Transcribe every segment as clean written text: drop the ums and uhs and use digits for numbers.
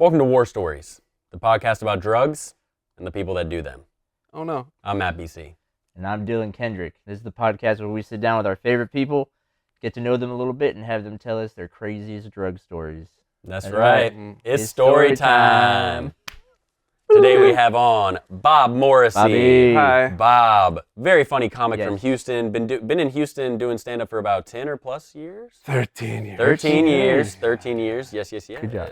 Welcome to War Stories, the podcast about drugs and the people that do them. Oh, no. I'm Matt BC. And I'm Dylan Kendrick. This is the podcast where we sit down with our favorite people, get to know them a little bit, and have them tell us their craziest drug stories. That's right. It's It's story story time. time. Today we have on Bob Morrissey. Bobby. Hi. Bob, very funny comic Yes. from Houston. Been in Houston doing stand-up for about 10 or plus years? 13 years. 13 years. 13 years. Yes. Good job.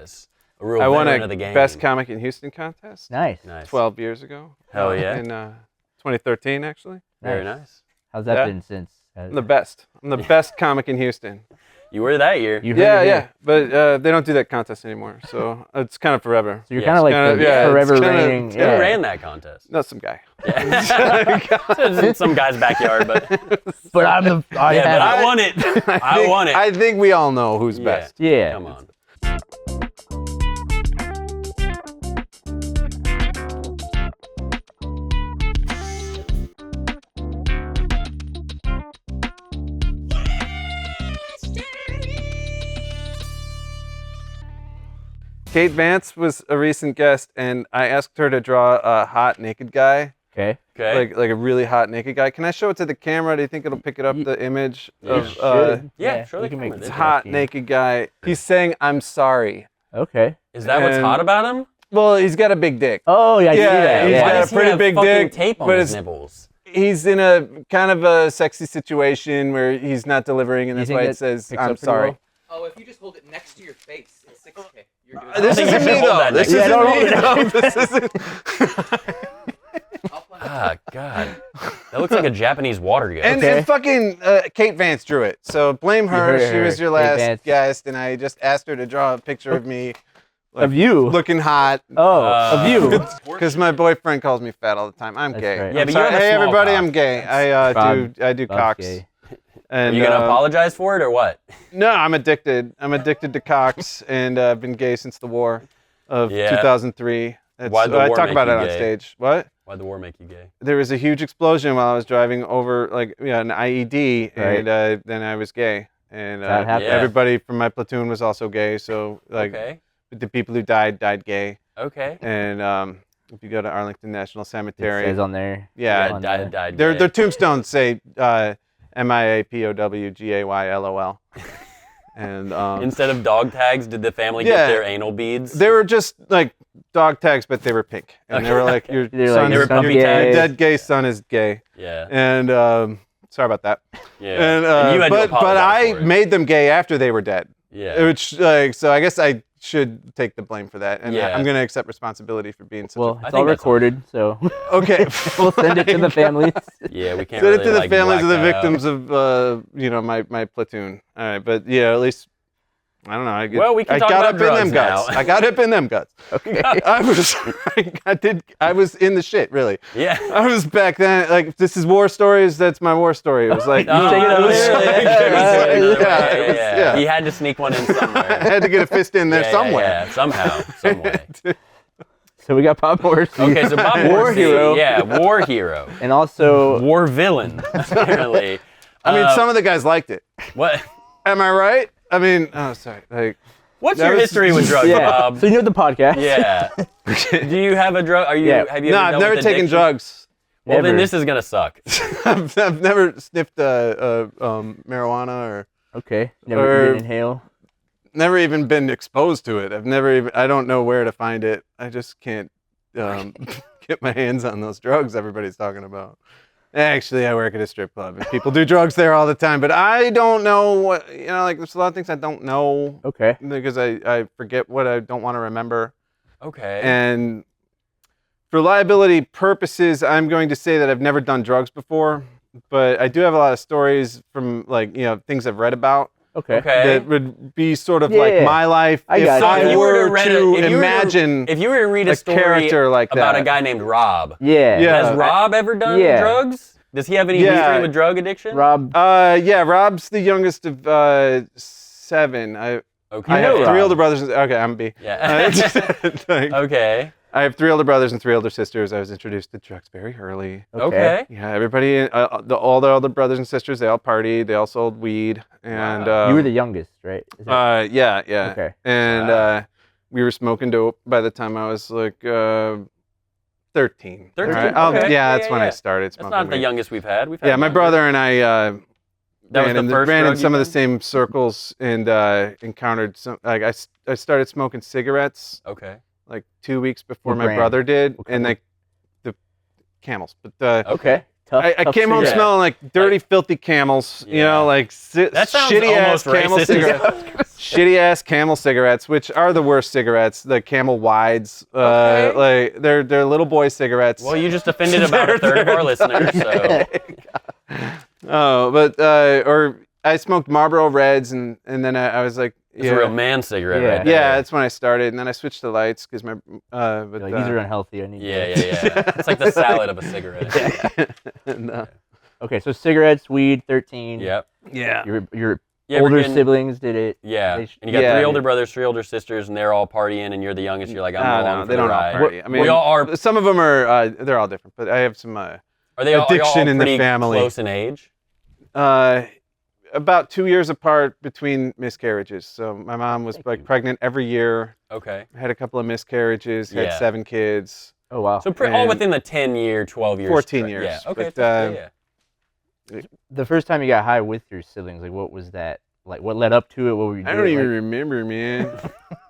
A real I won veteran a of the game. Best Comic in Houston contest Nice. 12 years ago. Hell yeah. In 2013, actually. Very nice. How's that Yeah. been since? I'm the best. I'm the best comic in Houston. You were that year. You heard it here. But they don't do that contest anymore, so it's kind of forever. So you're Yes. kind of like Kinda- the yeah, it's forever kinda- reigning. Who Yeah. ran that contest? Not some guy. Yeah. It's in some guy's backyard, but But I'm the. I yeah, but have I won it. I won it. I think we all know who's Yeah. best. Yeah. Come on. Kate Vance was a recent guest, and I asked her to draw a hot naked guy. Okay. Okay. Like a really hot naked guy. Can I show it to the camera? Do you think it'll pick it up, the image of Should. Yeah, sure we they can can make with this it. hot lucky. naked guy? He's saying, "I'm sorry." Okay. Is that what's and- hot about him? Well, he's got a big dick. Oh yeah, I see Yeah, that. he's Yeah. Why got does a pretty he have big fucking dick, tape on but his it's- nipples? He's in a kind of a sexy situation where he's not delivering, and You that's think why that it says, picks "I'm up pretty sorry." well? Oh, if you just hold it next to your face, it's 6K. You're good. This think you isn't should me hold though. that This next isn't to me you. though. This isn't. I'll play. Ah, God. That looks like a Japanese water gun. And, Okay. and fucking Kate Vance drew it, so blame her. heard She her. was your Kate last Vance. guest, and I just asked her to draw a picture of me, Of you. looking hot. Oh, of you. Because my boyfriend calls me fat all the time. I'm That's gay. right. Yeah, I'm but you sorry. have a Hey small everybody, cock. I'm gay. I do Bob's cocks. gay. And, Are you going to apologize for it or what? No, I'm addicted. I'm addicted to cocks, and I've been gay since the war of Yeah. 2003. Why'd the I war talk make about you it on gay? stage. What? Why'd the war make you gay? There was a huge explosion while I was driving over, an IED, Right. and then I was gay. And That happened. Yeah. everybody from my platoon was also gay, so Okay. the people who died gay. Okay. And if you go to Arlington National It Cemetery, says on there. Yeah, on died, the- died their gay. tombstones say MIAPOWGAYLOL. And Instead of dog tags, did the family Yeah. get their anal beads? they were just like dog tags, but they were pink, and they were like, "Your They're like, son's They were puppy your tags. dead gay son is gay." Yeah. And sorry about that. Yeah. And, you had to but apologize I for it. made them gay after they were dead. Yeah. Which so I guess I should take the blame for that, and Yeah. I'm gonna accept responsibility for being such. Well, I it's think all that's recorded, so Okay. we'll send it to the families. Yeah, we can't Send really it to the like, families of the black that out. victims of my platoon. All right, but yeah, at least I don't know. Well, we can I talk got about up in them drugs guts. now. I got up in them guts. Okay. I was in the shit, really. Yeah. I was back then. Like, this is war stories. That's my war story. It was like Oh, take it it was over like- there. it was like- Yeah, it was- yeah. He had to sneak one in I somewhere. had to get a fist in there Yeah, somewhere. Yeah, somehow, some way. So we got Bob Morrissey. Okay, so Bob War Morrissey, hero. Yeah, war hero. And also, War villain, apparently. I mean, some of the guys liked it. What? Am I right? I mean, oh, sorry. Like, What's That your was- history with drugs, yeah. Bob? So you know the podcast. Yeah. Do you have a drug? Are you? Yeah. Have you? no, ever I've dealt never with taken addiction? drugs. Well, then Never. this is gonna suck. I've never sniffed marijuana or Okay. Never Or- didn't inhale. never even been exposed to it. I don't know where to find it. I just can't get my hands on those drugs everybody's talking about. Actually, I work at a strip club and people do drugs there all the time, but I don't know what, there's a lot of things I don't know Okay. because I forget what I don't want to remember. Okay. And for liability purposes, I'm going to say that I've never done drugs before, but I do have a lot of stories from things I've read about. Okay. Okay. That would be sort of Yeah. like my life I if got I you. If you were were to read to a- if you were to- imagine if you were to read a a story character like about that. a guy named Rob, Yeah. Yeah. has Rob ever done Yeah. drugs? Does he have any Yeah. history with drug addiction? Rob. Yeah, Rob's the youngest of 7. I Okay. I know have 3 Rob. older brothers. Okay, I'm B. Yeah. Like, Okay. I have 3 older brothers and 3 older sisters. I was introduced to drugs very early. Okay. Yeah, everybody, all the older brothers and sisters, they all partied. They all sold weed. And You were the youngest, right? Is that- yeah. Okay. And Wow. we were smoking dope by the time I was like 13. 13? Right? Okay. That's when I started smoking. That's not the weed. youngest we've had. We've had Yeah, my younger. brother and I That was the first ran in drug some you of the done? same circles and encountered some. Like I started smoking cigarettes Okay. like 2 weeks before What my brand? brother did, What and kind like the Camels. But Okay. Tough, I came home cigarette. smelling like dirty, filthy Camels. You Yeah. know, like That sounds shitty almost ass Camel racist. cigarettes. Shitty ass Camel cigarettes, which are the worst cigarettes. The Camel Wides, Okay. like they're little boy cigarettes. Well, you just offended about a third of our listeners, so. Oh, but or I smoked Marlboro Reds, and then I was like, It's a real man cigarette right there. yeah, that's when I started, and then I switched to lights because my but You're like, these are unhealthy. I need. Yeah. to- It's like the salad of a cigarette. and, Okay, so cigarettes, weed, 13. Yep. yeah. Your You ever older getting- siblings did it. Yeah. They And sh- you got Yeah. 3 older brothers, 3 older sisters, and they're all partying, and you're the youngest. You're like, I'm along for they the don't all ride. party. I mean, we all are. some of them are they're all different, but I have some Are they all, addiction are y'all all in the pretty family. close in age? About 2 years apart between miscarriages. So my mom was like pregnant every year, Okay. had a couple of miscarriages, had Yeah. 7 kids. Oh wow. So all And within the 10-year, 12 years. 14 years, Yeah. Okay. but, yeah. The first time you got high with your siblings, like what was that? Like what led up to it? What were you doing? I don't even Like, remember, man.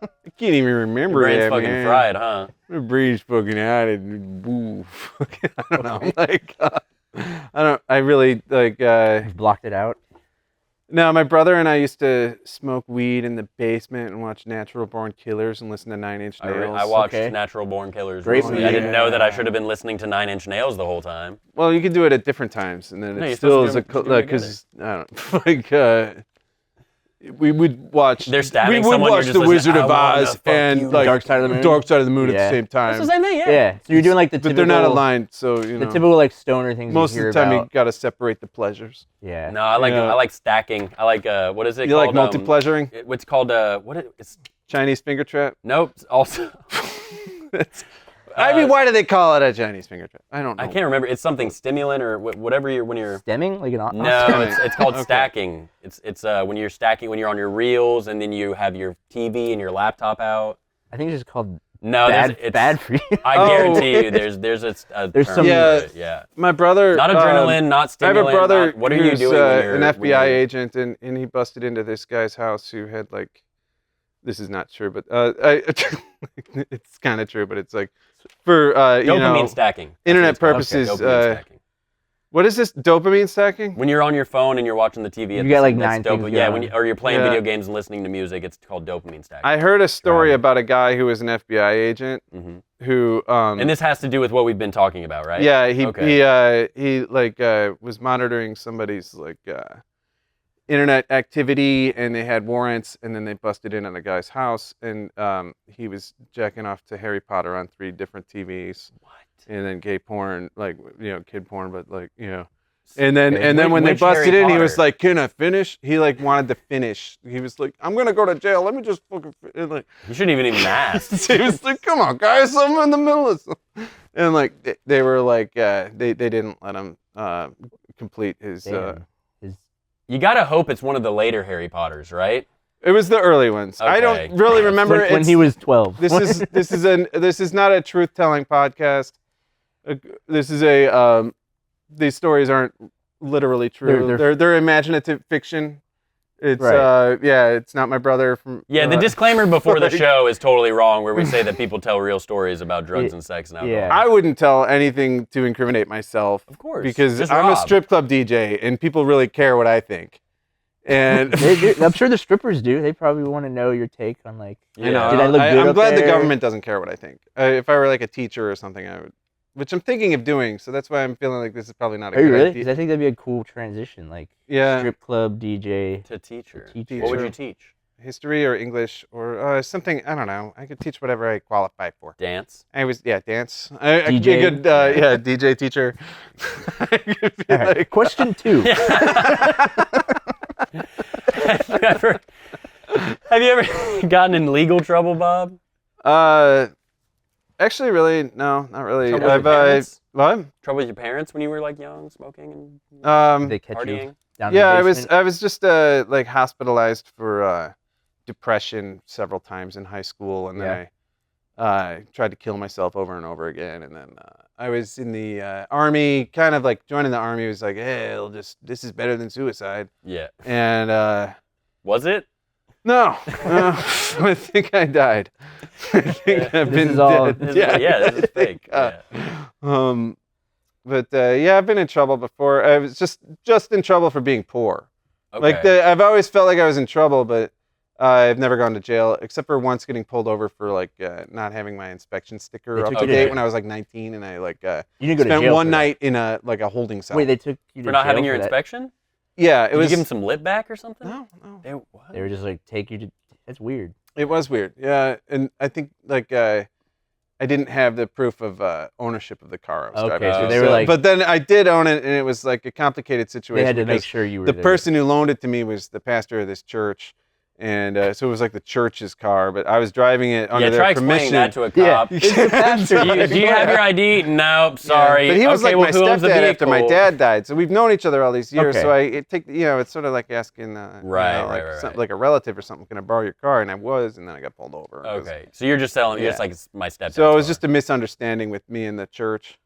I can't even Your remember brain's that, fucking man. fried, huh? My brain's fucking out and boo. I don't know. Like, I really like. you blocked it out. No, my brother and I used to smoke weed in the basement and watch Natural Born Killers and listen to Nine Inch Nails. I watched Okay. Natural Born Killers. Great recently. movie. I didn't know that I Yeah. should have been listening to 9 Inch Nails the whole time. Well, you could do it at different times, and then No, it you're still is supposed a to do it because I don't like. We would watch. They're stabbing we would someone, you're watch just The listening, Wizard "I of wanna Oz fuck and you." like Dark Side of the Moon? Dark Side of the Moon at Yeah. the same time. That's the same thing, yeah. Yeah. So you're doing like the But typical. they're not aligned, so you The know. typical like stoner things Most you of hear the time, about. you got to separate the pleasures. Yeah. No, I like Yeah. I like stacking. I like what is it You like called? multi-pleasuring? What's called it's Chinese finger trap? nope. Also, I mean, why do they call it a Chinese finger trap? I don't know. I can't remember. It's something stimulant or whatever you're when you're. Stemming like an. No, it's called Okay. stacking. It's when you're stacking when you're on your reels and then you have your TV and your laptop out. I think it's just called No, bad. it's Bad for you. I Oh. guarantee you, there's a There's term some- for Yeah. it, yeah. My brother. Not adrenaline, not I have stimulant. a brother not, what are you who's doing when you're an FBI when you're- agent, and he busted into this guy's house who had like, this is not true, but it's kind of true, but it's like for you Dopamine know stacking. That's internet what it's called. purposes, Dopamine stacking. what is this dopamine stacking? When you're on your phone and you're watching the TV, You it's- got, like, it's 9 things Yeah, going. or you're playing Yeah. video games and listening to music. It's called dopamine stacking. I heard a story Got it. about a guy who was an FBI agent Mhm. who And this has to do with what we've been talking about, right? yeah, Okay. he like was monitoring somebody's like internet activity, and they had warrants, and then they busted in on a guy's house, and he was jacking off to Harry Potter on 3 different TVs, What? and then gay porn, like kid porn, but like and then Okay. when they Which busted Harry in, he was Potter? like, "Can I finish?" He like wanted to finish. He was like, "I'm gonna go to jail. Let me just fucking." And like You shouldn't even ask. he was like, "Come on, guys, I'm in the middle of something." And like they were like, they didn't let him complete his. Damn. His You gotta hope it's one of the later Harry Potters, right? It was the early ones. I Okay. don't really remember. when he was 12. This is not a truth telling podcast. This is a these stories aren't literally true. They're imaginative fiction. It's Right. it's not my brother from. Yeah, the disclaimer before the like- show is totally wrong, where we say that people tell real stories about drugs and sex and alcohol. Yeah. I wouldn't tell anything to incriminate myself. Of course. Because Just I'm a Rob. strip club DJ and people really care what I think. And I'm sure the strippers do. They probably want to know your take on like. you know, Did I look good I'm up glad the there? government doesn't care what I think. If I were like a teacher or something, I would, which I'm thinking of doing. So that's why I'm feeling like this is probably not a Are you good really? idea. Because I think that'd be a cool transition, like Yeah, strip club DJ. To teacher. Teacher. What would you teach? history or English or something. I don't know. I could teach whatever I qualify for. Dance. I was dance. I could be DJ? a good DJ teacher. I could be All right, like, question 2. Have you ever gotten in legal trouble, Bob? actually, really, no, not really. Trouble with your parents? What? Trouble with your parents when you were like young, smoking and Um, They catch you partying? down yeah, in I the was basement? just like hospitalized for depression several times in high school, and then I tried to kill myself over and over again. And then I was in the army, kind of like joining the army was like, hey, this is better than suicide. Yeah. And Was it? no, I think I died. I think I've This been is all- dead. This is- yeah, this is fake. Yeah. Yeah. But yeah, I've been in trouble before. I was just in trouble for being poor. Okay. Like I've always felt like I was in trouble, but I've never gone to jail except for once getting pulled over for like not having my inspection sticker They up took to you to date jail. when I was like 19, and I like You didn't go to spent jail one for that. night in a holding cell. Wait, they took you to For not jail having your for that? inspection? yeah, it Did was. you give him some lip back or something? No. They, what? They were just like take you to. That's weird. It was weird. Yeah, and I think like I didn't have the proof of ownership of the car I was Okay, driving. so they were like- but then I did own it, and it was like a complicated situation. They had to make because sure you were the there. person who loaned it to me was the pastor of this church, and so it was like the church's car. But I was driving it under Yeah, their try explaining permission. that to a Yeah. cop. It's the pastor. Do you have your ID? Nope, sorry. But he was okay, like well, my who owns the stepdad after my vehicle? dad died, so we've known each other all these years. Okay. So it's sort of like asking, Right, like, right. like a relative or something, can I borrow your car? And I was, and then I got pulled over. It was- Okay, so you're just telling me, Yeah. it's like it's my stepdad. So it was just a misunderstanding with me and the church,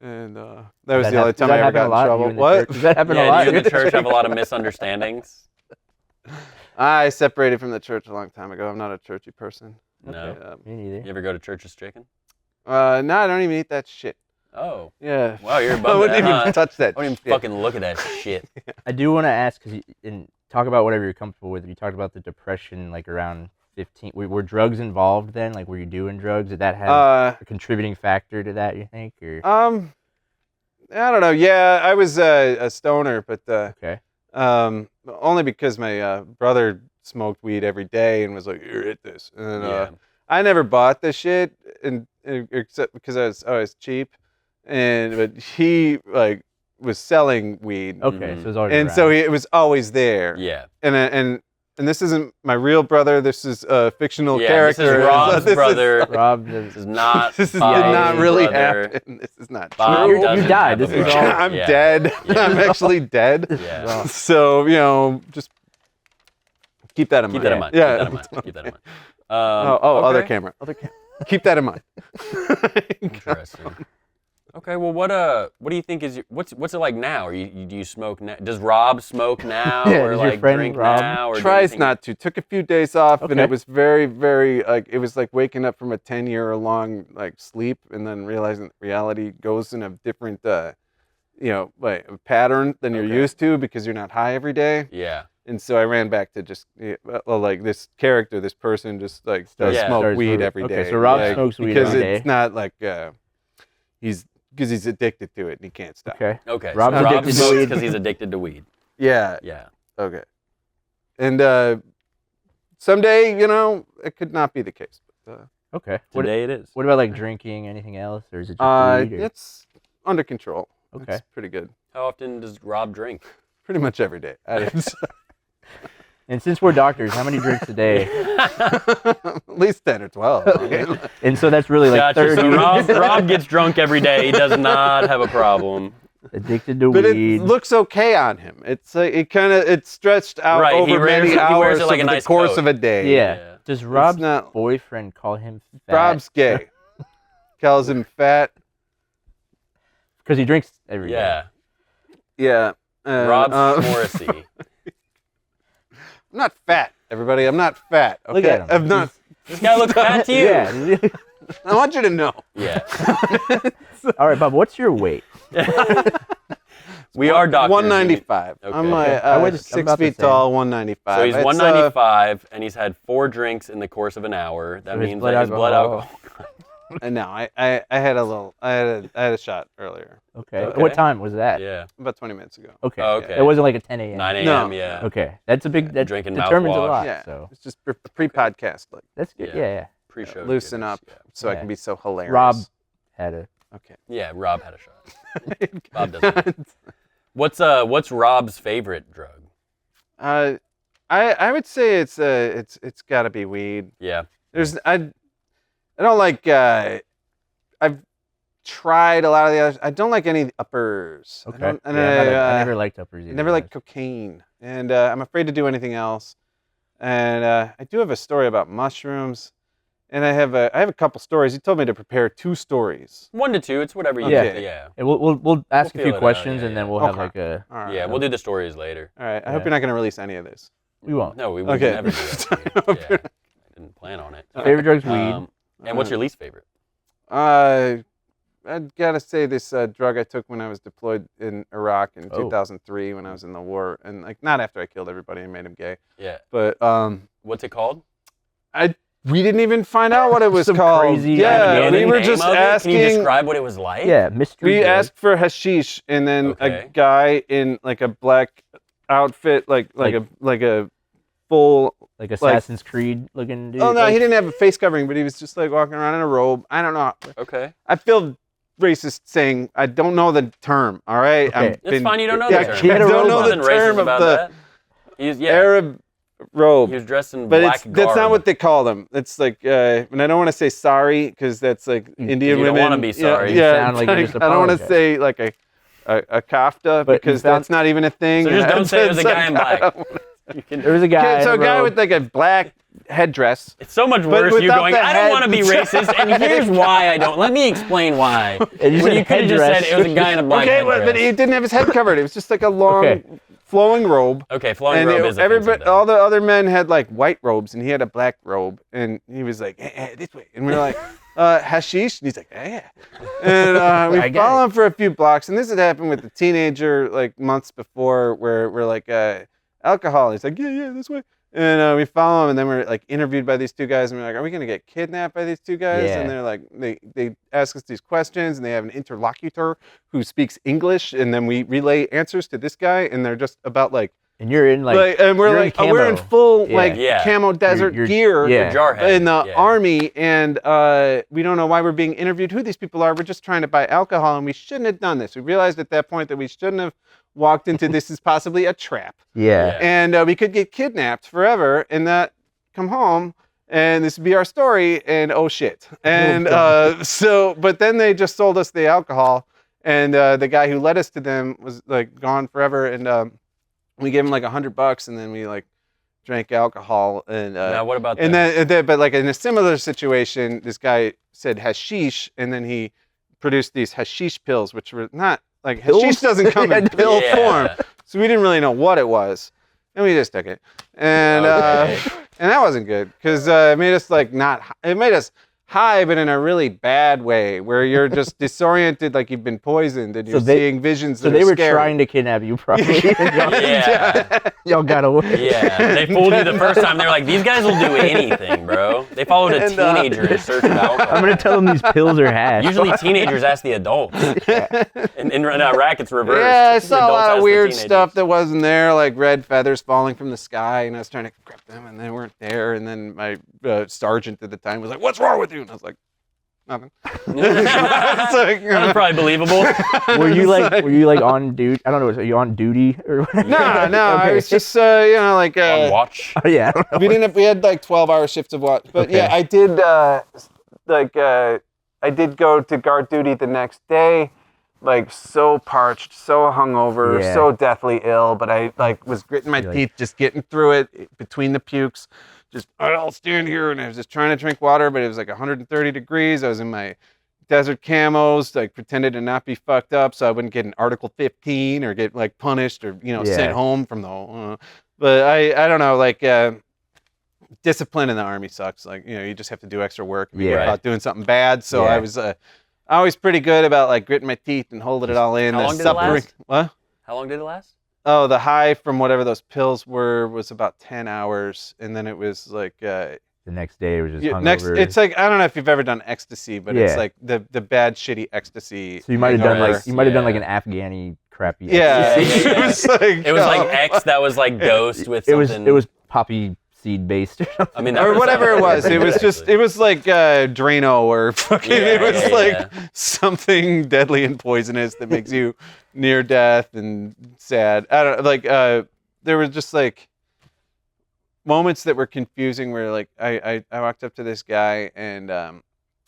and that was Does the only does time that I ever happen got a in lot? You trouble. in the What? church? Does that happen a Yeah, lot? do you and the church have a lot of misunderstandings? I separated from the church a long time ago. I'm not a churchy person. No. Me neither. You ever go to church's chicken? No, I don't even eat that shit. Oh, Yeah. wow, you're I above wouldn't that, even huh? touch that. I don't even shit. fucking look at that shit. I do want to ask because and talk about whatever you're comfortable with. You talked about the depression, like around 15. Were drugs involved then? Like, were you doing drugs? Did that have a contributing factor to that? You think, or I don't know. Yeah, I was a stoner, but okay, only because my brother smoked weed every day and was like, "Here, hit this," and Yeah. I never bought the shit, and except because I was cheap, but he like was selling weed, okay, Mhm. so it was already and around. so it was always there. Yeah. And this isn't my real brother. This is a fictional Yeah, character. this is Rob's This is- brother. Rob, This is not. This did Bob's not really brother. happen. This is not Bob true. You doesn't died. have a This is brother. all- I'm Yeah. dead. Yeah. I'm actually dead. Yeah. So, just keep that in Keep mind. that in mind. Yeah. Keep that in mind. Keep that in mind. Other okay. camera. Other camera. Keep that in mind. Interesting. Okay, well, what do you think is what's it like now? Do you smoke now? Does Rob smoke now, Yeah, or does your like friend drink Rob now, or do you Tries think- not to. Took a few days off, and Okay. it was very, very like it was like waking up from a 10-year-long like sleep, and then realizing that reality goes in a different, like pattern than you're Okay. used to because you're not high every day. Yeah. And so I ran back to just like this character, this person just like does Yeah. smoke Starts weed moving. every day. Okay, so Rob like, smokes weed because every it's day. not like because he's addicted to it and he can't stop. Okay, Okay. Rob's so Rob addicted to smokes weed. because he's addicted to weed. Yeah. Yeah. Okay. And someday, it could not be the case. But, okay. What, Today it is. what about like drinking? Anything else, or is it just weed? Or? it's under control. Okay. It's pretty good. How often does Rob drink? Pretty much every day. And since we're doctors, how many drinks a day? At least 10 or 12. Okay. And so that's really like Gotcha. 30. So Rob gets drunk every day. He does not have a problem. Addicted to But weed. it looks okay on him. It's like it's stretched out Right, he over wears many it- he wears hours it like a over nice the course coat. of a day. yeah. Yeah. Does Rob's not- boyfriend call him fat? Rob's gay. Calls him fat. Because he drinks every day. Yeah. Yeah. Rob Morrissey. I'm not fat, everybody. I'm not fat. Okay? Look at him. I'm not. This guy looks fat to you. Yeah. I want you to know. Yeah. All right, Bob. What's your weight? We are doctors. 195. Okay. I'm Okay. I was- I'm 6 about the feet same. tall, 195. So he's It's, 195, and he's had 4 drinks in the course of an hour. That So his means blood that his blood alcohol- alcohol. No, I had a little. I had a shot earlier, Okay. Okay. What time was that? Yeah. about 20 minutes ago. Okay. Oh, okay. It wasn't like a 10 a.m. 9 a.m. No. Yeah. Okay. That's a big. That Drinking determines a mouthwash. lot. Yeah. So It's just pre-podcast, like that's good. Yeah. Yeah. Pre-show. loosen goodness, up, Yeah. so I Yeah. can be so hilarious. Rob had a. Okay. Yeah, Rob had a shot. Bob doesn't. What's Rob's favorite drug? I would say it's got to be weed. Yeah. I don't like. I've tried a lot of the others. I don't like any uppers. Okay. I don't, and Yeah, I I never liked uppers either. never liked cocaine, and I'm afraid to do anything else. And I do have a story about mushrooms, and I have a couple stories. He told me to prepare 2 stories. 1 to 2, it's whatever you Okay. get. Yeah. And we'll ask We'll a feel few it out, questions, yeah, and then yeah. we'll have Okay. like a. All right. Yeah, we'll do the stories later. All right. I Yeah. hope you're not going to release any of this. We won't. No, we would Okay. never do that. Yeah. I didn't plan on it. Favorite drug's weed. And what's your least favorite? I gotta say this drug I took when I was deployed in Iraq in 2003 when I was in the war, and like not after I killed everybody and made him gay, Yeah. but What's it called? we didn't even find out what it was Some called. crazy Yeah, idea. we The were name just of it? asking. Can you describe what it was like? Yeah, mystery. We drug. asked for hashish, and then a Okay. guy in like a black outfit, like a full. like Assassin's Creed looking dude. Oh no, like, he didn't have a face covering, but he was just like walking around in a robe. I don't know. Okay. I feel racist saying I don't know the term. All right, Okay. It's fine, you don't know yeah, the term. He had a I don't know robe the on. Nothing term racist of about the that. He's, yeah. Arab robe. He was dressed in But black that's not garb. what they call them. It's like, and I don't want to say sorry because that's like Indian you don't women. wanna be sorry. You Yeah, sound like you just I don't want to apologized. say like a kafta But you because found- that's not even a thing. So just don't It's say it was a like- guy in black. You can, There was a guy. Okay, so a in a guy robe. with like a black headdress. it's so much But worse you without going, the I don't head. want to be racist, and here's why I don't. Let me explain why. And you When said you could have just said headdress. it was a guy in a black Okay, headdress. but he didn't have his head covered. It was just like a long, Okay. flowing robe. Okay, flowing And robe is everybody, offensive, though. all the other men had like white robes, and he had a black robe, and he was like, hey, this way, and we were like, hashish, and he's like, yeah. And we I get follow him for a few blocks, and this had happened with the teenager like months before, where we're like, alcohol. He's like, yeah, this way. And we follow him, and then we're like interviewed by these 2 guys, and we're like, are we gonna get kidnapped by these 2 guys? Yeah. And they're like, they ask us these questions, and they have an interlocutor who speaks English, and then we relay answers to this guy, and they're just about like. And you're in like. And we're you're in like, we're in camo. full Yeah. like Yeah. camo desert You're- gear yeah. Jarhead. in the Yeah. army, and we don't know why we're being interviewed, who these people are. We're just trying to buy alcohol, and we shouldn't have done this. We realized at that point that we shouldn't have walked into this as possibly a trap, Yeah. and we could get kidnapped forever and not come home. And this would be our story, and oh shit. And but then they just sold us the alcohol, and the guy who led us to them was like gone forever, and we gave him like $100, and then we like drank alcohol, and Now, what about and that? then but like in a similar situation, this guy said hashish, and then he produced these hashish pills, which were not like hashish doesn't come in pill Yeah. form, so we didn't really know what it was, and we just took it, and Okay. and that wasn't good because it made us like not. It made us high, but in a really bad way, where you're just disoriented, like you've been poisoned, and you're seeing visions. So that they are were scary. trying to kidnap you, probably. Yeah. Y'all got away. Yeah, they fooled you the first time. They're like, these guys will do anything, bro. They followed a And, teenager in search of alcohol. I'm gonna tell them these pills are hash. Usually teenagers ask the adults. In Iraq, it's reversed. Yeah, I The saw a adults lot ask of the weird teenagers. stuff that wasn't there, like red feathers falling from the sky, and I was trying to grab them, and they weren't there. And then my sergeant at the time was like, "What's wrong with you?" And I was like, "Nothing." It's like, That's probably believable. Were you it's like, were you like on duty? I don't know. Are you on duty or whatever? No, I Okay. was just like On watch. Oh, yeah. I don't know. we didn't have, we had like 12-hour shifts of watch, but Okay. yeah, I did I did go to guard duty the next day, like so parched, so hungover, Yeah. so deathly ill, but I like was gritting my You're like- teeth, just getting through it between the pukes. Just I'll stand here, and I was just trying to drink water, but it was like 130 degrees. I was in my desert camos, like pretended to not be fucked up, so I wouldn't get an Article 15 or get like punished or Yeah. sent home from the. But I don't know, like discipline in the army sucks. Like you just have to do extra work if you get Yeah. caught doing something bad. So Yeah. I was always pretty good about like gritting my teeth and holding it all in. How The long did it suffering- last? What? How long did it last? Oh, the high from whatever those pills were was about 10 hours, and then it was like The next day it was just hungover. next. It's like I don't know if you've ever done ecstasy, but it's Yeah. like the bad shitty ecstasy. So you might have done hangover. like an Yeah. Afghani crappy. Yeah, Yeah. it was like It was like X that was like dosed with It was something. poppy seed based or something. I mean, that or was- whatever it was. It was just Exactly. it was like Drano or fucking. It Yeah, was yeah, like yeah. something deadly and poisonous that makes you near death and sad. I don't like. There was just like moments that were confusing where like I walked up to this guy and I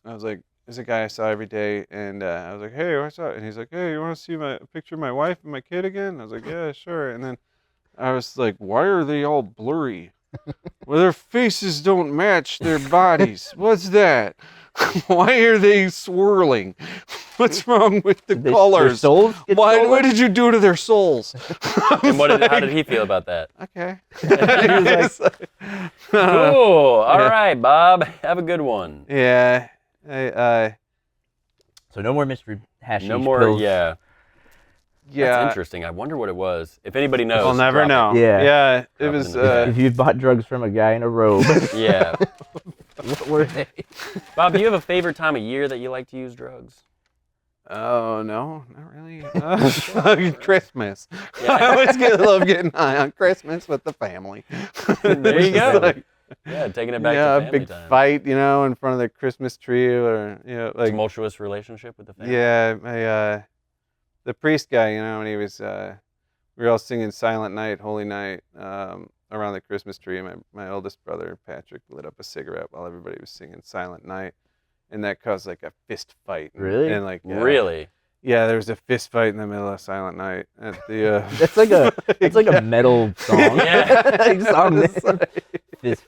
was like, there's a guy I saw every day, and I was like, hey, what's up? And he's like, hey, you want to see a picture of my wife and my kid again? I was like, yeah, sure. And then I was like, why are they all blurry? Well, their faces don't match their bodies. What's that? Why are they swirling? What's wrong with the Their colors? souls get What stolen? did you do to their souls? And how did he feel about that? Okay. Cool. All right, Bob. Have a good one. Yeah. So no more mystery hashish No more. pills. Yeah. Yeah. That's interesting. I wonder what it was. If anybody knows, I'll never drop know. Yeah. Yeah. It Drop it was. in the chat. If you bought drugs from a guy in a robe, it. Yeah. what were they? Bob, do you have a favorite time of year that you like to use drugs? Oh no, not really. Christmas. Yeah. I always love getting high on Christmas with the family. There you go. Like, Yeah, taking it back yeah, to a family big time. fight, in front of the Christmas tree, or like Tumultuous relationship with the family. yeah, my the priest guy, when he was we were all singing Silent Night, Holy Night around the Christmas tree. My oldest brother Patrick lit up a cigarette while everybody was singing Silent Night, and that caused like a fist fight. Really? And like Really? yeah, there was a fist fight in the middle of Silent Night at the. That's like a metal song. Yeah. Like song It's name. like- Fist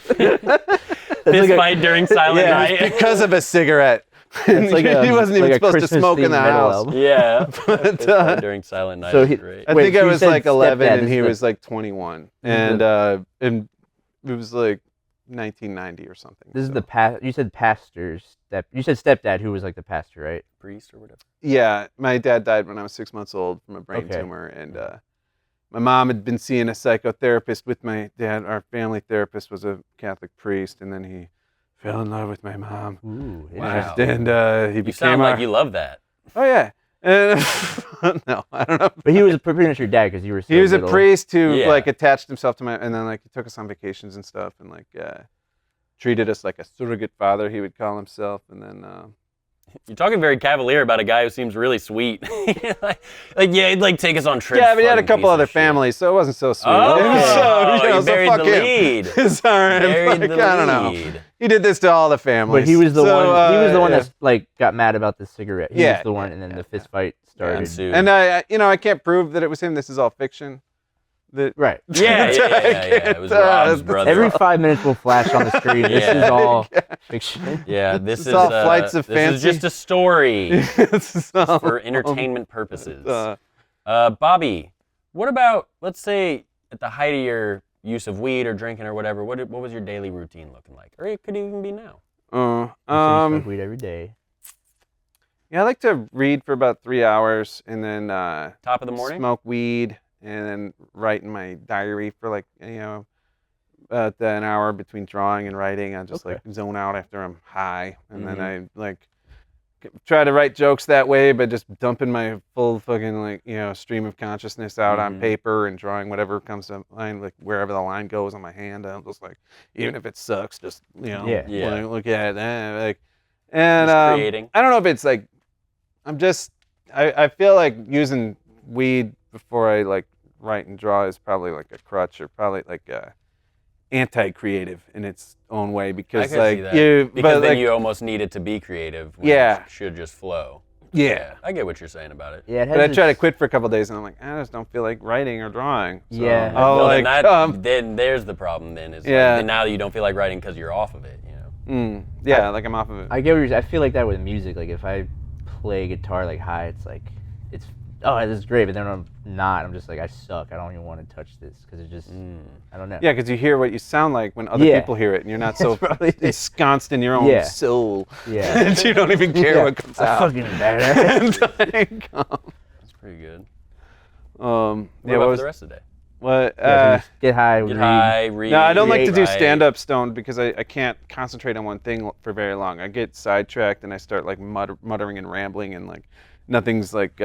Fist fight during Silent yeah, Night. it was because of a cigarette. It's like he wasn't even like a supposed to Christmas smoke in themed the metal house. album. Yeah. But, Fist fight during Silent Night. so is he- great. I Wait, think so I you was said like 11 stepdad, and this he is was like 21, and it was like 1990 or something. This is so. the You said pastor's step. You said stepdad, who was like the pastor, right? Priest or whatever. Yeah, my dad died when I was 6 months old from a brain Okay. tumor, and my mom had been seeing a psychotherapist with my dad. Our family therapist was a Catholic priest, and then he fell in love with my mom. Ooh, Wow. interesting. And he You became sound like our- you love that. Oh yeah. And no, I don't know. But he was pretty much your dad because you were. So He was little. a priest who Yeah. like attached himself to and then like he took us on vacations and stuff, and like treated us like a surrogate father, he would call himself, and then You're talking very cavalier about a guy who seems really sweet. like yeah, he'd like take us on trips. yeah, but he had a fucking couple piece of other shit. families, so it wasn't so sweet. Oh, so, you so buried fuck the him. lead. It's all right. Buried Like, the I don't know. lead. He did this to all the families. But he was the So, one. He was the one yeah. that's like got mad about the cigarette. He Yeah, was the one, yeah, and then yeah, the fist fight started. Ensued. And I can't prove that it was him. This is all fiction. That Right. Yeah. It was Rob's brother. Every 5 minutes will flash on the screen. This is Yeah. all fiction. Yeah, this It's is all flights of this fancy. is just a story This is all- for entertainment purposes. uh, Bobby, what about, let's say, at the height of your use of weed or drinking or whatever, what was your daily routine looking like? Or it could even be now. You smoke weed every day. Yeah, I like to read for about 3 hours and then Top of the morning? smoke weed and then write in my diary for like about an hour between drawing and writing. I just Okay. like zone out after I'm high, and then Mhm. I like try to write jokes that way, but just dumping my full fucking stream of consciousness out on Mhm. paper and drawing whatever comes to mind, like wherever the line goes on my hand. I'm just like, even if it sucks, just Yeah. Yeah. look at it, like, and Just creating. I don't know if it's like I feel like using weed before I like write and draw is probably like a crutch, or probably like anti-creative in its own way, because I can like see that. you Because but then like you almost need it to be creative. When Yeah. It should just flow. yeah. I get what you're saying about it. Yeah, it has But I try to its- quit for a couple of days, and I'm like, I just don't feel like writing or drawing. So Yeah. I'll Well, like then there's the problem then is Yeah. like, now that you don't feel like writing because you're off of it, yeah, like I'm off of it. I get what you're saying. I feel like that with music. Like if I play guitar like high, it's like oh, this is great. But then when I'm not, I'm just like I suck. I don't even want to touch this because it just I don't know. Yeah, because you hear what you sound like when other Yeah. people hear it, and you're not so probably it. ensconced in your own Yeah. soul Yeah. that you don't even care Yeah. what comes I'm out. fucking badass. That's pretty good. What What about was for the rest of the day? what? Yeah, so just get high. Get read. high, read. No, I don't like to do write. stand-up stoned because I can't concentrate on one thing for very long. I get sidetracked and I start like muttering and rambling, and like nothing's like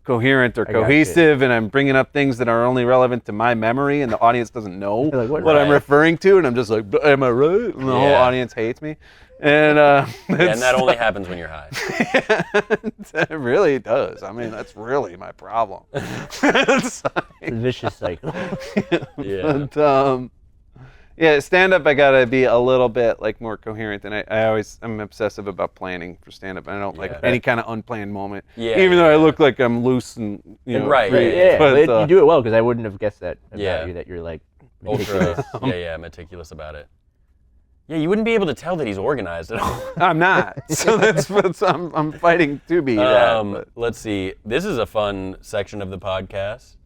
coherent or I got you. cohesive, and I'm bringing up things that are only relevant to my memory, and the audience doesn't know Like, what- what I'm Right. referring to, and I'm just like, am I right? And the whole Yeah. audience hates me, and Yeah, and that only happens when you're high. it really does. I mean, that's really my problem. It's It's a like- vicious cycle. Yeah. But yeah, stand up I gotta be a little bit like more coherent, and I'm obsessive about planning for stand up. I don't like Yeah. any kind of unplanned moment. Yeah, Even though I yeah. look like I'm loose and Right, free. yeah, Yeah, but But, you do it well because I wouldn't have guessed that about Yeah. you. That you're like ultra, meticulous about it. Yeah, you wouldn't be able to tell that he's organized at all. I'm not. So that's what I'm fighting to be that. But. Let's see. This is a fun section of the podcast.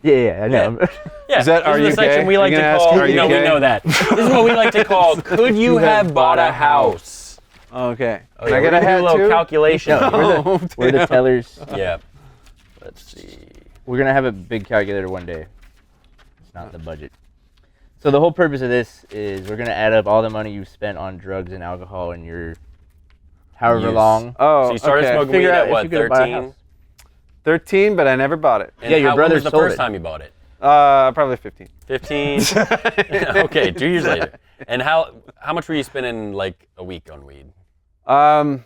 Yeah, I know. Yeah, is that are this is you the section gay? we like to call. Are you No, we gay? know that. This is what we like to call. Could you have bought a house? Okay. Oh, Can yeah, I get a hat do a little too? calculation. We're the tellers. Yeah. Let's see. We're gonna have a big calculator one day. It's not the budget. So the whole purpose of this is we're gonna add up all the money you've spent on drugs and alcohol in your however Use. long. Oh, So you started okay. smoking weed Figure out at if what, you could buy a 13? house. 13, but I never bought it. And Yeah, your when brother was the sold first it. time you bought it? Probably 15. 15. Okay, 2 years later. And how much were you spending like a week on weed? I don't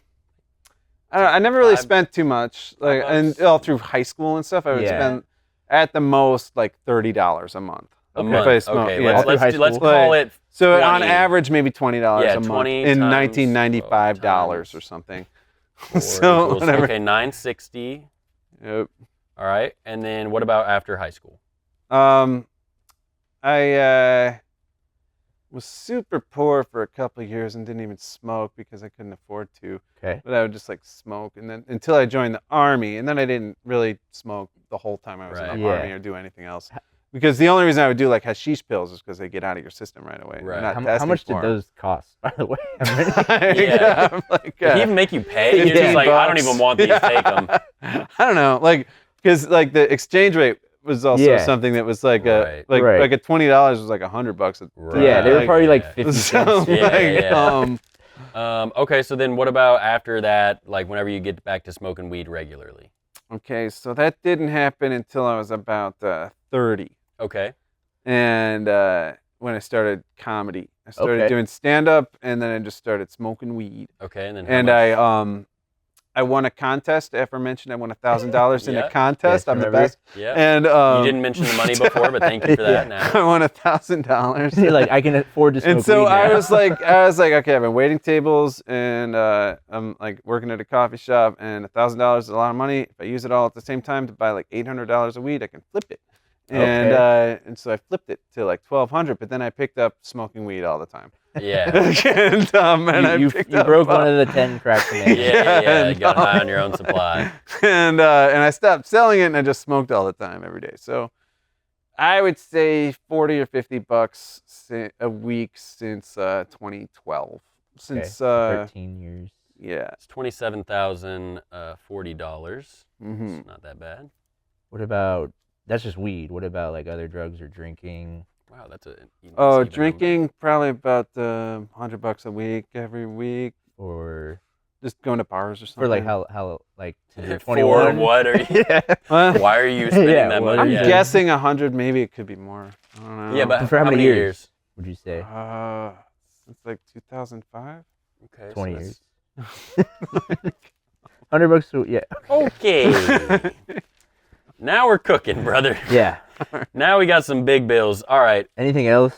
know. I never really $5 spent too much, like, and all through high school and stuff. I would Yeah. spend at the most like $30 a month. A If month. I smoke, Okay, yeah. let's call it. So on 20. average, maybe $20 Yeah, a month 20 in times $1995 or 12 something. Four So equals- whatever. Okay, 960. Yep. All right, and then what about after high school? I was super poor for a couple of years and didn't even smoke because I couldn't afford to. Okay. But I would just like smoke, and then until I joined the army, and then I didn't really smoke the whole time I was in Right. the Yeah. army or do anything else. Because the only reason I would do like hashish pills is because they get out of your system right away. They're Right. not How testing much for did 'em. those cost, by the way? Yeah. like, Did he even make you pay? You're just like, I don't even want these. Take them. I don't know, like, because like the exchange rate was also Yeah. something that was like Right. like a $20 was like $100 at Right. Yeah, they were like, probably like yeah. 50 so, cents. Yeah, Okay, so then what about after that? Like whenever you get back to smoking weed regularly? Okay, so that didn't happen until I was about 30. Okay. And when I started comedy, I started Okay. doing stand-up, and then I just started smoking weed. Okay, and then. And I won a contest. Aforementioned, I won $1,000 in Yeah. a contest. Yes, I'm the remember? best. Yeah. And You didn't mention the money before, but thank you for that. Now. I won $1,000. You're like, I can afford to smoke And so weed I now. was like, okay, I've been waiting tables, and I'm like working at a coffee shop, and $1,000 is a lot of money. If I use it all at the same time to buy like $800 of weed, I can flip it. And so I flipped it to like $1,200, but then I picked up smoking weed all the time. Yeah. and you broke one of the 10 cracks in there. Yeah. Got high on your own supply. and I stopped selling it, and I just smoked all the time every day. So I would say 40 or 50 bucks a week since 2012. Since 13 years. yeah. It's $27,040. Mm-hmm. It's not that bad. What about, that's just weed. What about like other drugs or drinking? Wow, that's a. Oh, even drinking probably about $100 a week every week. Or Just going to bars or something. for like how like to number. you're For 21? what are you? Yeah. Huh? Why are you spending Yeah, that what money? are I'm you- guessing 100. Maybe it could be more. I don't know. Yeah, but For how many many years? Would you say? Since like 2005. Okay. 20 so years. $100 a yeah. Okay. Now we're cooking, brother. Yeah. Now we got some big bills. All right. Anything else?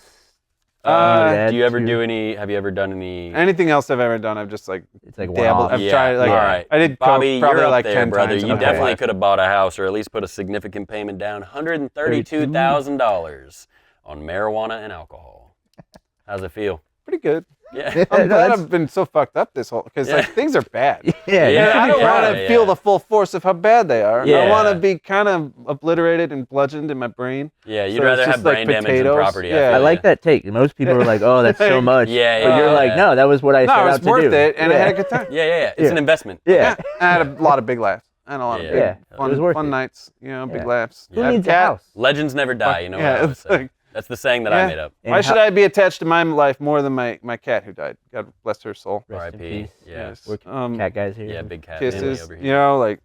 Do you ever do any? Have you ever done any? Anything else I've ever done, I've just like It's like dabbled. one-off. I've tried like all right. I did Bobby, coke probably you're up like there, 10 brother. times. in You my definitely life. could have bought a house or at least put a significant payment down. $132,000 on marijuana and alcohol. How's it feel? Pretty good. Yeah. I'm glad that's- I've been so fucked up this whole because Yeah. like things are bad. Yeah. Yeah. And I don't want to yeah. feel the full force of how bad they are. Yeah. I want to be kind of obliterated and bludgeoned in my brain. Yeah, you'd So rather it's have just like brain damage than potatoes. property. Yeah. I like that take. Most people are like, "Oh, that's so much." Yeah, But you're yeah. like, "No, that was what I No, set it was out to worth do." it, and I yeah. had a good time. Yeah. It's Yeah. an investment. Yeah. I had a lot of big laughs. And a lot of Yeah. big, Yeah. It fun, was worth fun it. nights. You know, big Yeah. laughs. Who I have needs a cat- house? Legends never die. You know what Yeah, I always it's say. like- That's the saying that I Yeah. made up. And Why should I be attached to my life more than my cat who died? God bless her soul. Rest in R.I.P. peace. Yeah. Yes. We're Um, cat guys here. Yeah, big cat family kisses. over You here. know, like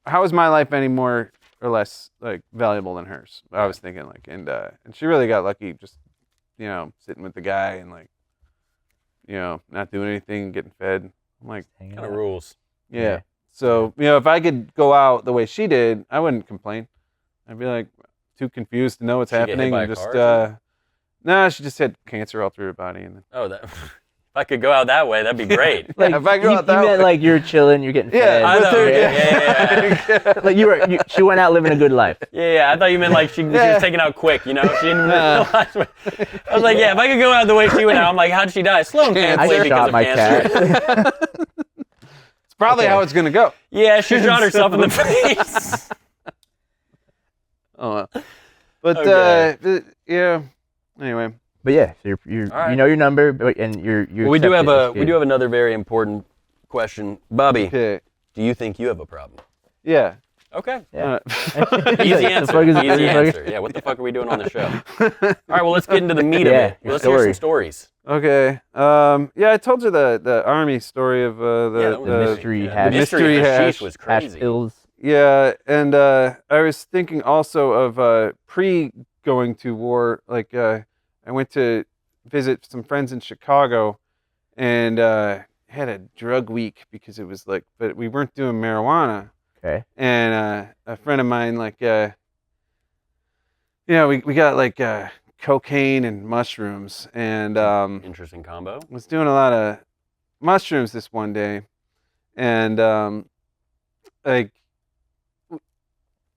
how is my life any more or less like valuable than hers? I was thinking like, and she really got lucky, just sitting with the guy and like, not doing anything, getting fed. I'm like, Hanging Kind of out. rules. yeah. Yeah. So if I could go out the way she did, I wouldn't complain. I'd be like too confused to know what's Did she get hit happening by and a just car or something? no, she just had cancer all through her body and Oh, that. If I could go out that way, that'd be great. Like, if I go you, out that you meant way. like you're chilling, you're getting fed. Yeah, I with know, her, yeah. Like she went out living a good life. Yeah, I thought you meant like she was taking out quick, you know? She didn't realize. I was like, yeah, if I could go out the way she went out, I'm like, how'd she die? Slow and I painfully because shot of my cancer. cat. It's probably Okay. how it's gonna go. Yeah, she shot herself in the face. Oh, well. But Okay. yeah. Anyway, But yeah, so you right. know your number, and you. Well, we do accept have it. we do have another very important question, Bobby. okay. Do you think you have a problem? Yeah. Okay. Yeah. Easy answer. fuck is it? Easy The fuck- answer. Yeah. What the fuck are we doing on the show? All right. Well, let's get into the meat of Yeah, it. your Let's hear some story. stories. Okay. Yeah, I told you the army story of Yeah, the mystery hash. The mystery mystery hashish hash. was hash crazy. pills. Yeah, and I was thinking also of pre going to war. Like I went to visit some friends in Chicago, and had a drug week because it was like, but we weren't doing marijuana. Okay. And a friend of mine, like, we got like cocaine and mushrooms, and Interesting combo. was doing a lot of mushrooms this one day, and like,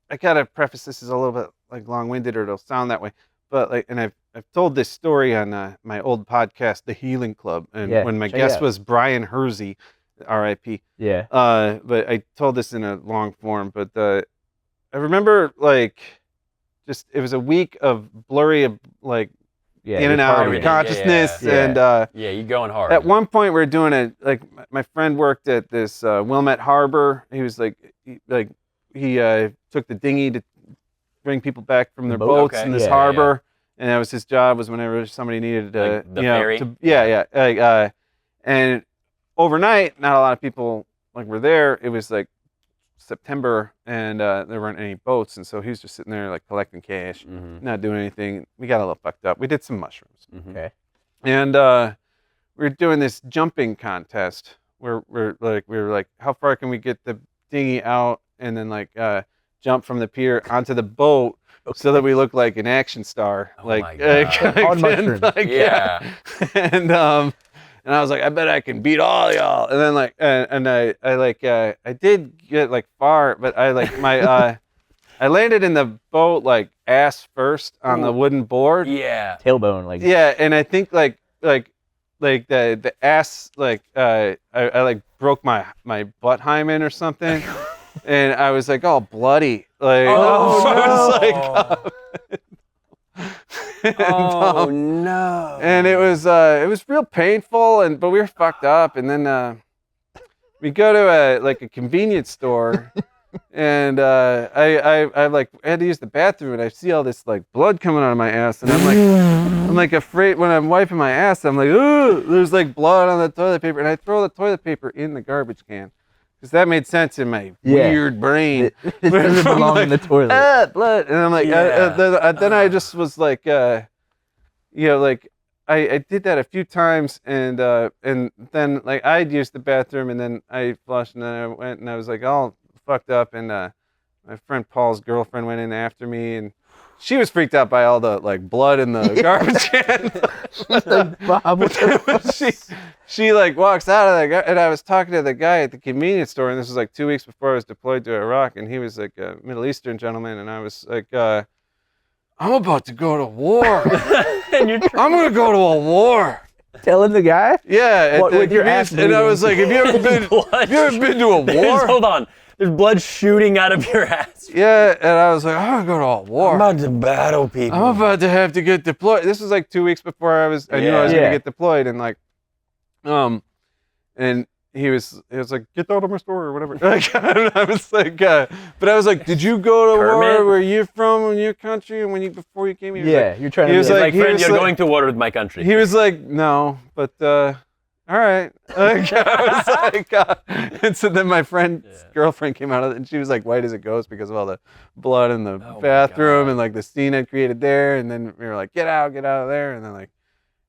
I gotta preface this is a little bit like long-winded, or it'll sound that way, but like, and I've told this story on my old podcast, The Healing Club, and Yeah, when my check it guest out. was Brian Hersey, R.I.P. Yeah. But I told this in a long form, but I remember like just it was a week of blurry like Yeah. in you're and out partying. of Yeah, consciousness, yeah, yeah. and Yeah, you going hard. at one point we were doing it like my friend worked at this Wilmette Harbor. He was he took the dinghy to bring people back from their boat? boats Okay. in this Yeah, yeah, harbor, and that was his job, was whenever somebody needed to, Like the ferry? and overnight, not a lot of people like were there. It was like September, and there weren't any boats, and so he was just sitting there like collecting cash, Mm-hmm. not doing anything. We got a little fucked up. We did some mushrooms, Mm-hmm. Okay. and we were doing this jumping contest where we were like, how far can we get the dinghy out, and then like jump from the pier onto the boat, so that we look like an action star. Oh like, my God. On mushrooms. yeah. And I was like, I bet I can beat all y'all. And then like, and I did get like far, but I like my, I landed in the boat like ass first on the wooden board. Yeah. Tailbone, like. Yeah, and I think like the ass like I like broke my butt hymen or something, and I was like all bloody. Like Oh, I was no. and, Oh no. and it was real painful, but we were fucked up, and then we go to a convenience store. And I like had to use the bathroom, and I see all this like blood coming out of my ass, and I'm like afraid when I'm wiping my ass. I'm like, ooh, there's like blood on the toilet paper, and I throw the toilet paper in the garbage can because that made sense in my Yeah. weird brain. It doesn't I'm belong like, in the toilet. Blood, and I'm like, Yeah. then I just was like, like I did that a few times, and then like I'd use the bathroom, and then I flushed, and then I went, and I was like all fucked up, and my friend Paul's girlfriend went in after me, and she was freaked out by all the like blood in the garbage can. Bob, what the she like walks out of there, and I was talking to the guy at the convenience store, and this was like 2 weeks before I was deployed to Iraq, and he was like a Middle Eastern gentleman, and I was like, I'm about to go to war. And you're I'm gonna go to a war. telling the guy? Yeah, at What, the with your ass convenience- and I was like, have you ever been to a war? Hold on. There's blood shooting out of your ass. Yeah, and I was like, I'm gonna go to a war. I'm about to battle people. I'm about to have to get deployed. This was like 2 weeks before I knew I was Yeah. gonna get deployed, and like, and he was like, get out of my store or whatever. Like, I was like, but I was like, did you go to war? Kermit? Where you from? In your country? And before you came here? He was Yeah, you're trying to. he be was He's like- like, he friend, was you're like- going to war with my country. He was like, no, but all right. Like, I was like, and so then my friend's girlfriend came out of it, and she was like white as a ghost because of all the blood in the Oh my bathroom God. and like the scene I created there. And then we were like, get out of there. And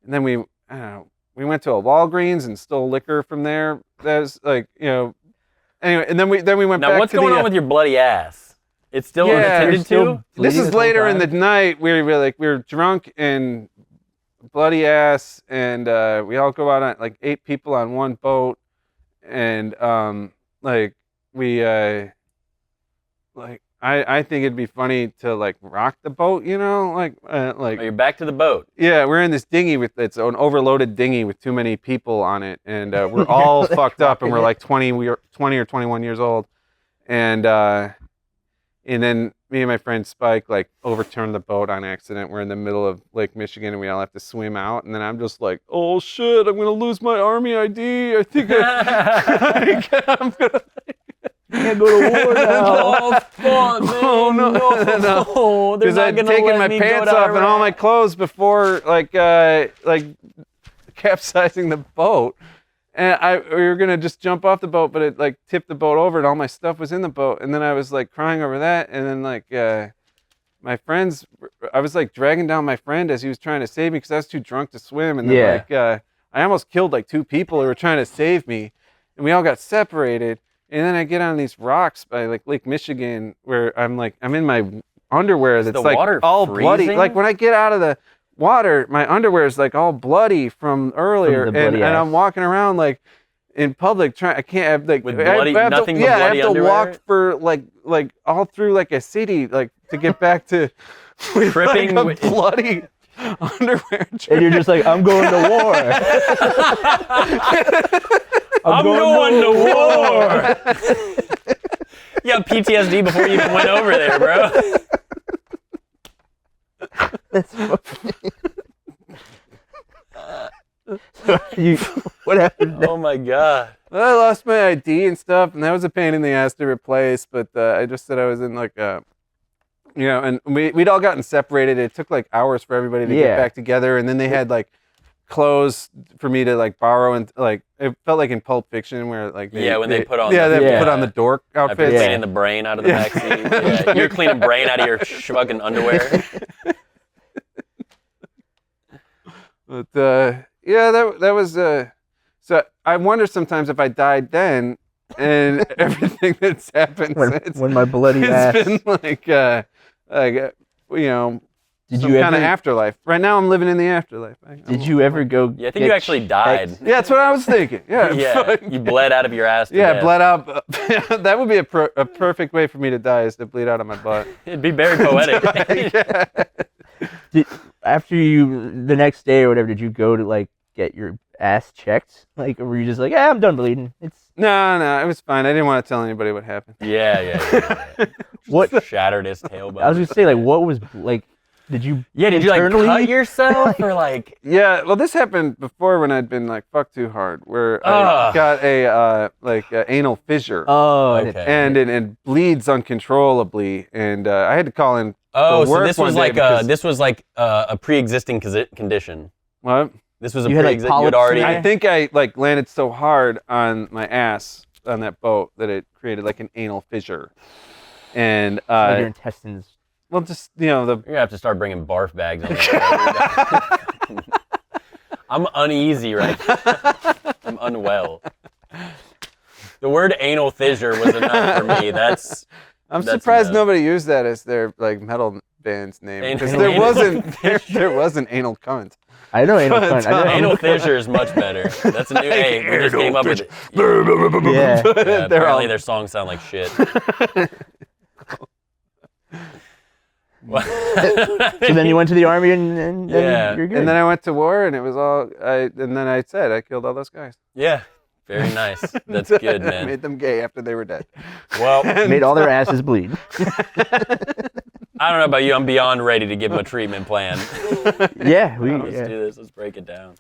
then we, I don't know, we went to a Walgreens and stole liquor from there. That was like, anyway. And then we went Now, back what's to going the, on with your bloody ass? It's still Yeah, unattended you're still to? this bleeding is this whole later in the time? night. We were drunk, and bloody ass, and we all go out on like 8 people on one boat, and like we like I think it'd be funny to like rock the boat, you know, like Oh, you're back to the boat. yeah, we're in this dinghy with it's an overloaded dinghy with too many people on it, and we're all fucked up, and we're like 20 or 21 years old, and then me and my friend Spike like overturned the boat on accident. We're in the middle of Lake Michigan, and we all have to swim out, and then I'm just like, oh shit, I'm gonna lose my Army ID. I think I'm gonna. Can't go to war now. Oh, fuck, man. Oh no! No. They're Because not I'd gonna taken let my me pants go to off and all Iraq. my clothes before, like capsizing the boat, and we were gonna just jump off the boat, but it like tipped the boat over, and all my stuff was in the boat, and then I was like crying over that, and then like my friends, I was like dragging down my friend as he was trying to save me because I was too drunk to swim, and then like I almost killed like 2 people who were trying to save me, and we all got separated. And then I get on these rocks by like Lake Michigan where I'm in my underwear that's the like water all freezing? bloody. Like when I get out of the water, my underwear is like all bloody from earlier, From the and bloody I'm ass. walking around like in public I can't have like With bloody- I have nothing to, but yeah, I bloody have to underwear? walk for like all through like a city like to get back to with Tripping like a with- bloody underwear. And you're just like, I'm going to war. I'm going to war. You got PTSD before you even went over there, bro. That's funny. What happened? Oh my god. I lost my ID and stuff, and that was a pain in the ass to replace. But I just said I was in like a, and we'd all gotten separated. It took like hours for everybody to get back together, and then they had like clothes for me to like borrow, and like it felt like in Pulp Fiction where like When they put on they have to the- put on the dork After outfits. cleaning the brain out of the backseat. Yeah. You're cleaning brain out of your fucking underwear. But that was so I wonder sometimes if I died then and everything that's happened since when my bloody ass. it's been like Did some you kind of ever? afterlife. Right now I'm living in the afterlife. Did you ever go? Yeah, I think you actually died. Yeah, that's what I was thinking. Yeah. Yeah, you bled out of your ass. To Yeah, death. bled out. That would be a perfect way for me to die, is to bleed out of my butt. It'd be very poetic. Yeah. After the next day or whatever, did you go to like get your ass checked? Like, or were you just like, I'm done bleeding? No, it was fine. I didn't want to tell anybody what happened. Yeah. What? Shattered his tailbone. I was gonna say, like, what was like? Did you? Yeah, did you like internally- cut yourself or like? Yeah, well, this happened before when I'd been like fucked too hard, where I got a anal fissure, Oh, Okay. and it bleeds uncontrollably, and I had to call in. Oh, for so work this one was day like because- a pre-existing condition. What? This was a You had, like, pre-existing. You'd polyps already. in I think I like landed so hard on my ass on that boat that it created like an anal fissure, and like your intestines. well, just the You're gonna have to start bringing barf bags on. There. I'm uneasy right now. I'm unwell. The word anal fissure was enough for me. That's I'm That's surprised enough. nobody used that as their like metal band's name, because Anal- there anal wasn't there was an anal cunt. I know anal But, cunt. I know anal fissure is much better. That's a new. Hey, we just came up with it. Yeah. Yeah, They're apparently all their songs sound like shit. So then you went to the army and Yeah. you're good. And then I went to war, and it was all. And then I said I killed all those guys. Yeah, very nice. That's good, I man. made them gay after they were dead. Well, made all their asses bleed. I don't know about you. I'm beyond ready to give them a treatment plan. Yeah, Let's do this. Let's break it down.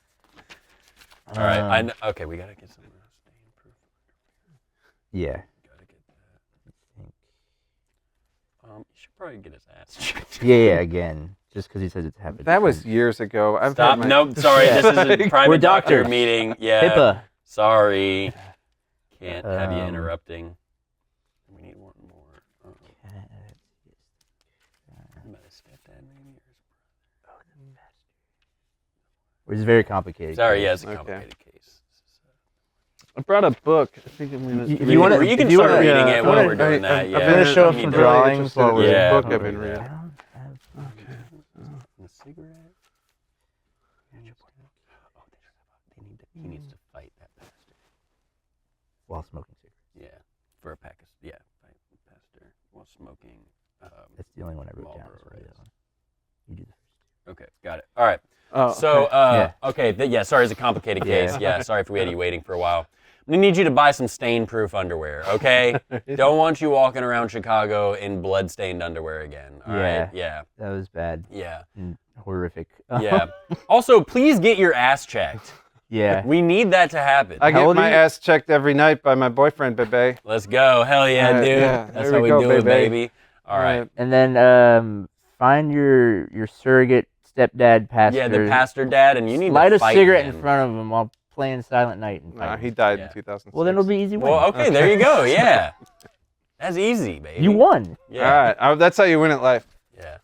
All right. Okay, we gotta get some stain proof. Yeah. Gotta get that. You should probably get his ass checked. Yeah, again. Just because he says it's happened. That was years ago. I've Stop. had my, Nope. Sorry. This is a private We're doctor doctors. meeting. Yeah. HIPAA. Sorry. Can't have you Um, interrupting. We need one more. About his stepdad, maybe? Which is very complicated. Sorry, yeah, it's a Okay. complicated case. I brought a book. I think I'm gonna. If You, you wanna- you can if you start wanna- reading yeah, it if while you we're wanna- doing that. I'm Yeah. gonna show I'm some really drawings interested while in we're- this Yeah. book I'll I've been do reading. that. I don't have- A cigarette. He needs to fight that pastor. While smoking cigarettes. Yeah, for a pack of fight the pastor while smoking. That's the only one I wrote down. Marlboro So Reds. you do the first two. Okay, got it. All right. Oh, So, okay. okay, sorry, it's a complicated case. Yeah, sorry if we had you waiting for a while. We need you to buy some stain-proof underwear, okay? Don't want you walking around Chicago in blood-stained underwear again. All right? Yeah. That was bad. Yeah. And horrific. Yeah. Also, please get your ass checked. Yeah. We need that to happen. I How get old are my you? ass checked every night by my boyfriend, baby. Let's go. Hell yeah, All right, dude. yeah, That's there how we we go, do it, baby. baby. All right. And then find your surrogate stepdad pastor. Yeah, the pastor dad, and you need Light to a fight cigarette him. in front of him while playing Silent Night. And Nah, fight he him. died Yeah. in 2006. Well, then it'll be easy win. Well, okay, there you go. Yeah. That's easy, baby. You won. Yeah. All right, that's how you win at life. Yeah.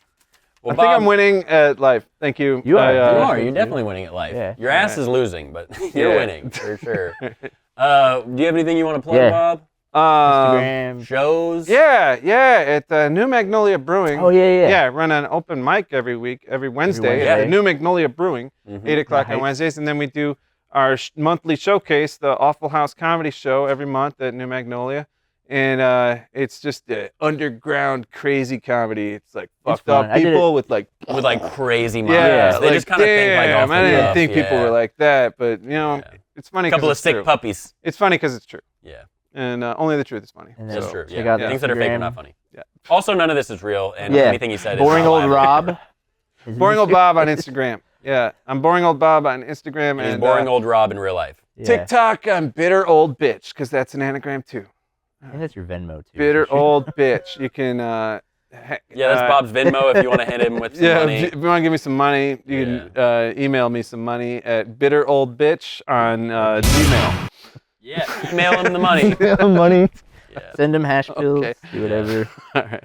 Well, I think Bob, I'm winning at life. Thank you. You are. You Yeah. are. You're definitely winning at life. Yeah. Your ass Alright. is losing, but you're Yeah. winning for sure. Do you have anything you want to plug, Yeah. Bob? Instagram. Shows? Yeah, at New Magnolia Brewing. Oh yeah. Yeah, I run an open mic every Wednesday Wednesday. at New Magnolia Brewing, Mhm. 8 o'clock on Nice. Wednesdays. And then we do our monthly showcase, the Awful House Comedy Show, every month at New Magnolia. And it's just underground crazy comedy. It's like It's fucked up fun. I did people with like, With like crazy minds. yeah, They just kind of think like off the I didn't cuff, think people yeah. were like that, but you know, Yeah. it's funny. A couple 'cause of it's sick true. puppies. It's funny because it's true, Yeah, and only the truth is funny. And that's then true. check Yeah. out the Things that are fake are Instagram. not funny. Yeah. Also, none of this is real, and Yeah. anything he said Boring is not old liable. Rob. His Boring old Instagram- Bob on Instagram. Yeah, I'm Boring Old Bob on Instagram And he's and boring old Rob in real life. Yeah. TikTok. I'm bitter old bitch because that's an anagram too. I think that's your Venmo too. Bitter old bitch. You can. Yeah, that's Bob's Venmo if you want to hit him with some Yeah, money. if you want to give me some money, you can email me some money at bitteroldbitch on Gmail. Yeah, email him the money. Money. Yeah. Send him hash pills. Okay. Do whatever. All right.